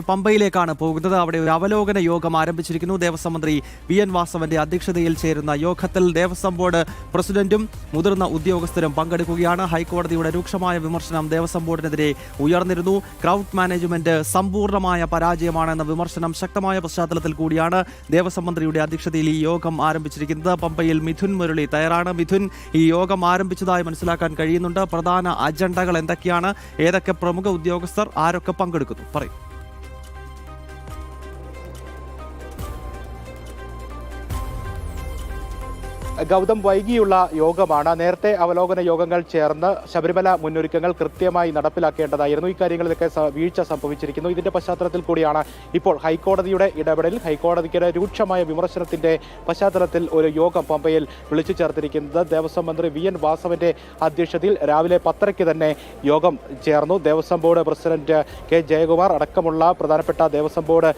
പമ്പയിലേക്കാണ് പോകുന്നത്. അവിടെ ഒരു അവലോകന യോഗം ആരംഭിച്ചിരിക്കുന്നു. ദേവസ്വം മന്ത്രി VN വാസവന്റെ അധ്യക്ഷതയിൽ ചേരുന്ന യോഗത്തിൽ ദേവസ്വം ബോർഡ് പ്രസിഡന്റും മുതിർന്ന ഉദ്യോഗസ്ഥരും പങ്കെടുക്കുകയാണ്. ഹൈക്കോടതിയുടെ രൂക്ഷമായ വിമർശനം ദേവസ്വം ബോർഡിനെതിരെ ഉയർന്നിരുന്നു. ക്രൗഡ് മാനേജ്മെന്റ് സമ്പൂർണ്ണമായ പരാജയമാണെന്ന വിമർശനം ശക്തമായ പശ്ചാത്തലത്തിൽ കൂടിയാണ് ദേവസ്വം മന്ത്രിയുടെ അധ്യക്ഷതയിൽ ഈ യോഗം ആരംഭിച്ചിരിക്കുന്നത്. പമ്പയിൽ മിഥുൻ മുരളി തയ്യാറാണ്. മിഥുൻ, ഈ യോഗം ആരംഭിച്ചതായി മനസ്സിലാക്കാൻ കഴിയുന്നുണ്ട്. പ്രധാന അജണ്ടകൾ എന്തൊക്കെയാണ്? ഏതൊക്കെ പ്രമുഖ ഉദ്യോഗസ്ഥർ ആരൊക്കെ പങ്കെടുക്കുന്നു? പറയും. ഗൗതം, വൈകിയുള്ള യോഗമാണ്. നേരത്തെ അവലോകന യോഗങ്ങൾ ചേർന്ന് ശബരിമല മുന്നൊരുക്കങ്ങൾ കൃത്യമായി നടപ്പിലാക്കേണ്ടതായിരുന്നു. ഇക്കാര്യങ്ങളിലൊക്കെ വീഴ്ച സംഭവിച്ചിരിക്കുന്നു. ഇതിന്റെ പശ്ചാത്തലത്തിൽ കൂടിയാണ് ഇപ്പോൾ ഹൈക്കോടതിയുടെ ഇടപെടലിൽ ഹൈക്കോടതിക്ക് രൂക്ഷമായ വിമർശനത്തിന്റെ പശ്ചാത്തലത്തിൽ ഒരു യോഗം പമ്പയിൽ വിളിച്ചു ചേർത്തിരിക്കുന്നത്. ദേവസ്വം മന്ത്രി VN വാസവന്റെ അധ്യക്ഷതയിൽ രാവിലെ 10:30 തന്നെ യോഗം ചേർന്നു. Devaswom board president K Jayakumar അടക്കമുള്ള പ്രധാനപ്പെട്ട ദേവസ്വം ബോർഡ്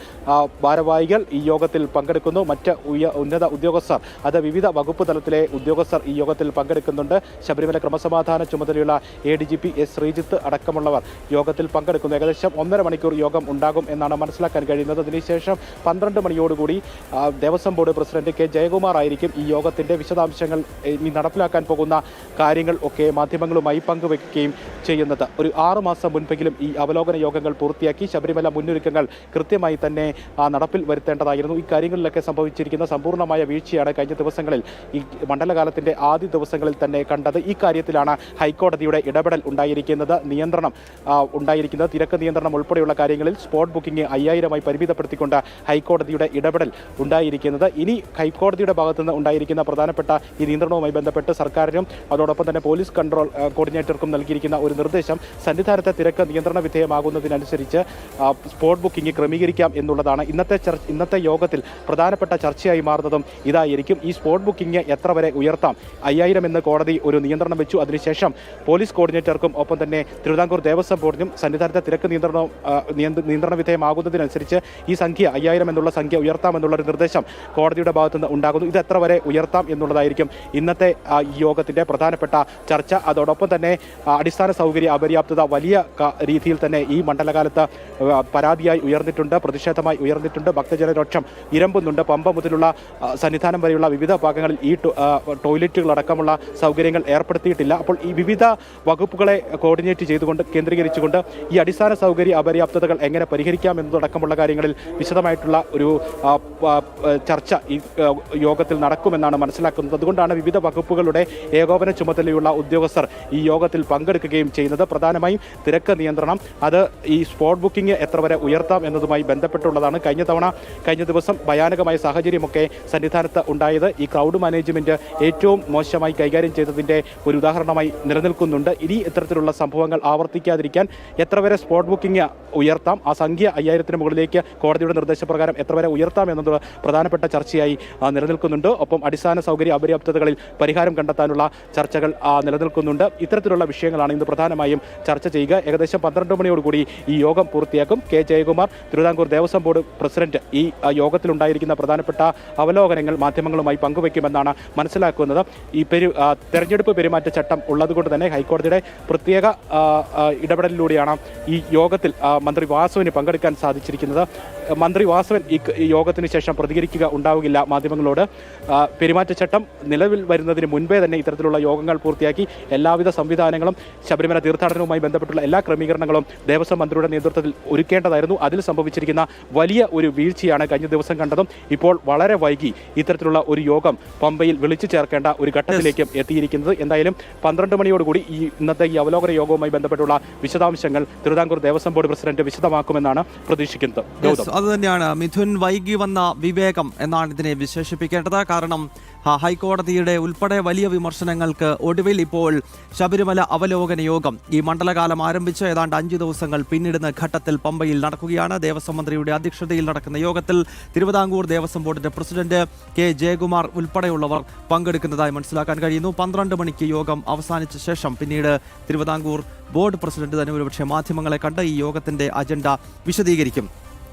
ഭാരവാഹികൾ ഈ യോഗത്തിൽ പങ്കെടുക്കുന്നു. മറ്റ് ഉന്നത ഉദ്യോഗസ്ഥർ, അത് വിവിധ വകുപ്പ് തലത്തിലെ ഉദ്യോഗസ്ഥർ ഈ യോഗത്തിൽ പങ്കെടുക്കുന്നുണ്ട്. ശബരിമല ക്രമസമാധാന ചുമതലയുള്ള ADGP S ശ്രീജിത്ത് അടക്കമുള്ളവർ യോഗത്തിൽ പങ്കെടുക്കുന്നു. ഏകദേശം 1.5 മണിക്കൂർ യോഗം ഉണ്ടാകും എന്നാണ് മനസ്സിലാക്കാൻ കഴിയുന്നത്. അതിനുശേഷം 12 മണിയോടുകൂടി Devaswom board president K Jayakumar ആയിരിക്കും ഈ യോഗത്തിന്റെ വിശദാംശങ്ങൾ, ഇനി നടപ്പിലാക്കാൻ പോകുന്ന കാര്യങ്ങൾ ഒക്കെ മാധ്യമങ്ങളുമായി പങ്കുവയ്ക്കുകയും ചെയ്യുന്നത്. ഒരു 6 മാസം മുൻപെങ്കിലും ഈ അവലോകന യോഗങ്ങൾ പൂർത്തിയാക്കി ശബരിമല മുന്നൊരുക്കങ്ങൾ കൃത്യമായി തന്നെ നടപ്പിൽ വരുത്തേണ്ടതായിരുന്നു. ഈ കാര്യങ്ങളിലൊക്കെ സംഭവിച്ചിരിക്കുന്ന സമ്പൂർണ്ണമായ വീഴ്ചയാണ് കഴിഞ്ഞ ദിവസങ്ങളിൽ ഈ മണ്ഡലകാലത്തിന്റെ ആദ്യ ദിവസങ്ങളിൽ തന്നെ കണ്ടത്. ഈ കാര്യത്തിലാണ് ഹൈക്കോടതിയുടെ ഇടപെടൽ ഉണ്ടായിരിക്കുന്നത്. തിരക്ക് നിയന്ത്രണം ഉൾപ്പെടെയുള്ള കാര്യങ്ങളിൽ സ്പോട്ട് ബുക്കിംഗ് 5000 പരിമിതപ്പെടുത്തിക്കൊണ്ട് ഹൈക്കോടതിയുടെ ഇടപെടൽ ഉണ്ടായിരിക്കുന്നത്. ഇനി ഹൈക്കോടതിയുടെ ഭാഗത്തുനിന്ന് ഉണ്ടായിരിക്കുന്ന പ്രധാനപ്പെട്ട ഈ നിയന്ത്രണവുമായി ബന്ധപ്പെട്ട് സർക്കാരിനും അതോടൊപ്പം തന്നെ പോലീസ് കൺട്രോൾ കോർഡിനേറ്റർക്കും നൽകിയിരിക്കുന്ന ഒരു നിർദ്ദേശം, സന്നിധാനത്തെ തിരക്ക് നിയന്ത്രണ വിധേയമാകുന്നതിനനുസരിച്ച് സ്പോട്ട് ബുക്കിംഗ് ക്രമീകരിക്കാം എന്നുള്ളതാണ്. ഇന്നത്തെ യോഗത്തിൽ പ്രധാനപ്പെട്ട ചർച്ചയായി മാറുന്നതും ഇതായിരിക്കും. ഈ സ്പോട്ട് ബുക്കിംഗ് എത്ര വരെ ഉയർത്താം? 5000 എന്ന് കോടതി ഒരു നിയന്ത്രണം വെച്ചു. അതിനുശേഷം പോലീസ് കോർഡിനേറ്റർക്കും ഒപ്പം തന്നെ തിരുവിതാംകൂർ ദേവസ്വം ബോർഡിനും സന്നിധാനത്തെ തിരക്ക് നിയന്ത്രണ വിധേയമാകുന്നതിനനുസരിച്ച് ഈ സംഖ്യ 5000 എന്നുള്ള സംഖ്യ ഉയർത്താമെന്നുള്ളൊരു നിർദ്ദേശം കോടതിയുടെ ഭാഗത്തുനിന്ന് ഉണ്ടാകുന്നു. ഇത് എത്ര വരെ ഉയർത്താം എന്നുള്ളതായിരിക്കും ഇന്നത്തെ യോഗത്തിന്റെ പ്രധാനപ്പെട്ട ചർച്ച. അതോടൊപ്പം തന്നെ അടിസ്ഥാന സൗകര്യ അപര്യാപ്തത വലിയ രീതിയിൽ തന്നെ ഈ മണ്ഡലകാലത്ത് പരാതിയായി ഉയർന്നിട്ടുണ്ട്, പ്രതിഷേധമായി ഉയർന്നിട്ടുണ്ട്. ഭക്തജനരോക്ഷം ഇരമ്പുന്നുണ്ട്. പമ്പ മുതലുള്ള സന്നിധാനം വരെയുള്ള വിവിധ ഭാഗങ്ങളിൽ ഈ ടോയ്ലറ്റുകളടക്കമുള്ള സൗകര്യങ്ങൾ ഏർപ്പെടുത്തിയിട്ടില്ല. അപ്പോൾ ഈ വിവിധ വകുപ്പുകളെ കോർഡിനേറ്റ് ചെയ്തുകൊണ്ട് കേന്ദ്രീകരിച്ചുകൊണ്ട് ഈ അടിസ്ഥാന സൗകര്യ അപര്യാപ്തതകൾ എങ്ങനെ പരിഹരിക്കാം എന്നതടക്കമുള്ള കാര്യങ്ങളിൽ വിശദമായിട്ടുള്ള ഒരു ചർച്ച ഈ യോഗത്തിൽ നടക്കുമെന്നാണ് മനസ്സിലാക്കുന്നത്. അതുകൊണ്ടാണ് വിവിധ വകുപ്പുകളുടെ ഏകോപന ചുമതലയുള്ള ഉദ്യോഗസ്ഥർ ഈ യോഗത്തിൽ പങ്കെടുക്കുകയും ചെയ്യുന്നത്. പ്രധാനമായും തിരക്ക് നിയന്ത്രണം, അത് ഈ സ്പോട്ട് ബുക്കിംഗ് എത്ര വരെ ഉയർത്താം എന്നതുമായി ബന്ധപ്പെട്ടുള്ളതാണ്. കഴിഞ്ഞ ദിവസം ഭയാനകമായ സാഹചര്യമൊക്കെ സന്നിധാനത്ത് ഉണ്ടായത് ഈ ക്രൗഡ് മാനേജ്മെന്റ് ഏറ്റവും മോശമായി കൈകാര്യം ചെയ്തതിന്റെ ഒരു ഉദാഹരണമായി നിലനിൽക്കുന്നുണ്ട്. ഇനി ഇത്തരത്തിലുള്ള സംഭവങ്ങൾ ആവർത്തിക്കാതിരിക്കാൻ എത്ര വരെ സ്പോട്ട് ബുക്കിംഗ് ഉയർത്താം, ആ സംഖ്യ 5000 മുകളിലേക്ക് കോടതിയുടെ നിർദ്ദേശപ്രകാരം എത്ര വരെ ഉയർത്താം എന്നത് പ്രധാനപ്പെട്ട ചർച്ചയായി നിലനിൽക്കുന്നുണ്ട്. ഒപ്പം അടിസ്ഥാന സൗകര്യ അപര്യാപ്തതകളിൽ പരിഹാരം കണ്ടെത്താനുള്ള ചർച്ചകൾ നിലനിൽക്കുന്നുണ്ട്. ഇത്തരത്തിലുള്ള വിഷയങ്ങളാണ് ഇന്ന് പ്രധാനമായും ചർച്ച ചെയ്യുക. ഏകദേശം 12 മണിയോടുകൂടി ഈ യോഗം പൂർത്തിയാക്കും. K Jayakumar, Thiruvithamkoor Devaswom board president, ഈ യോഗത്തിലുണ്ടായിരിക്കുന്ന പ്രധാനപ്പെട്ട അവലോകനങ്ങൾ മാധ്യമങ്ങളുമായി പങ്കുവയ്ക്കുമെന്നാണ് മനസ്സിലാക്കുന്നത്. ഈ തെരഞ്ഞെടുപ്പ് പെരുമാറ്റച്ചട്ടം ഉള്ളതുകൊണ്ട് തന്നെ ഹൈക്കോടതിയുടെ പ്രത്യേക ഇടപെടലിലൂടെയാണ് ഈ യോഗത്തിൽ മന്ത്രി വാസവന് പങ്കെടുക്കാൻ സാധിച്ചിരിക്കുന്നത്. മന്ത്രി വാസവൻ ഈ യോഗത്തിന് ശേഷം പ്രതികരിക്കുക ഉണ്ടാവുകയില്ല മാധ്യമങ്ങളോട്. പെരുമാറ്റച്ചട്ടം നിലവിൽ വരുന്നതിന് മുൻപേ തന്നെ ഇത്തരത്തിലുള്ള യോഗങ്ങൾ പൂർത്തിയാക്കി എല്ലാവിധ സംവിധാനങ്ങളും ശബരിമല തീർത്ഥാടനവുമായി ബന്ധപ്പെട്ടുള്ള എല്ലാ ക്രമീകരണങ്ങളും ദേവസ്വം മന്ത്രിയുടെ നേതൃത്വത്തിൽ ഒരുക്കേണ്ടതായിരുന്നു. അതിൽ സംഭവിച്ചിരിക്കുന്ന വലിയ ഒരു വീഴ്ചയാണ് കഴിഞ്ഞ ദിവസം കണ്ടതും. ഇപ്പോൾ വളരെ വൈകി ഇത്തരത്തിലുള്ള ഒരു യോഗം പമ്പയിൽ വിളിച്ചു ചേർക്കേണ്ട ഒരു ഘട്ടത്തിലേക്കും എത്തിയിരിക്കുന്നത്. എന്തായാലും 12 മണിയോടുകൂടി ഇന്നത്തെ ഈ അവലോകന യോഗവുമായി ബന്ധപ്പെട്ടുള്ള വിശദാംശങ്ങൾ തിരുവിതാംകൂർ ദേവസ്വം ബോർഡ് പ്രസിഡന്റ് വിശദമാക്കുമെന്നാണ് പ്രതീക്ഷിക്കുന്നത്. അത് തന്നെയാണ് മിഥുൻ, വൈകി വന്ന വിവേകം എന്നാണ് ഇതിനെ വിശേഷിപ്പിക്കേണ്ടത്. കാരണം ഹൈക്കോടതിയുടെ ഉൾപ്പെടെ വലിയ വിമർശനങ്ങൾക്ക് ഒടുവിൽ ഇപ്പോൾ ശബരിമല അവലോകന യോഗം ഈ മണ്ഡലകാലം ആരംഭിച്ച് ഏതാണ്ട് 5 ദിവസങ്ങൾ പിന്നിടുന്ന ഘട്ടത്തിൽ പമ്പയിൽ നടക്കുകയാണ്. ദേവസ്വം മന്ത്രിയുടെ അധ്യക്ഷതയിൽ നടക്കുന്ന യോഗത്തിൽ തിരുവിതാംകൂർ ദേവസ്വം ബോർഡിന്റെ പ്രസിഡന്റ് K ജയകുമാർ ഉൾപ്പെടെയുള്ളവർ പങ്കെടുക്കുന്നതായി മനസ്സിലാക്കാൻ കഴിയുന്നു. 12 മണിക്ക് യോഗം അവസാനിച്ച ശേഷം പിന്നീട് തിരുവിതാംകൂർ ബോർഡ് പ്രസിഡന്റ് തന്നെ ഒരുപക്ഷെ മാധ്യമങ്ങളെ കണ്ട് ഈ യോഗത്തിന്റെ അജണ്ട വിശദീകരിക്കും.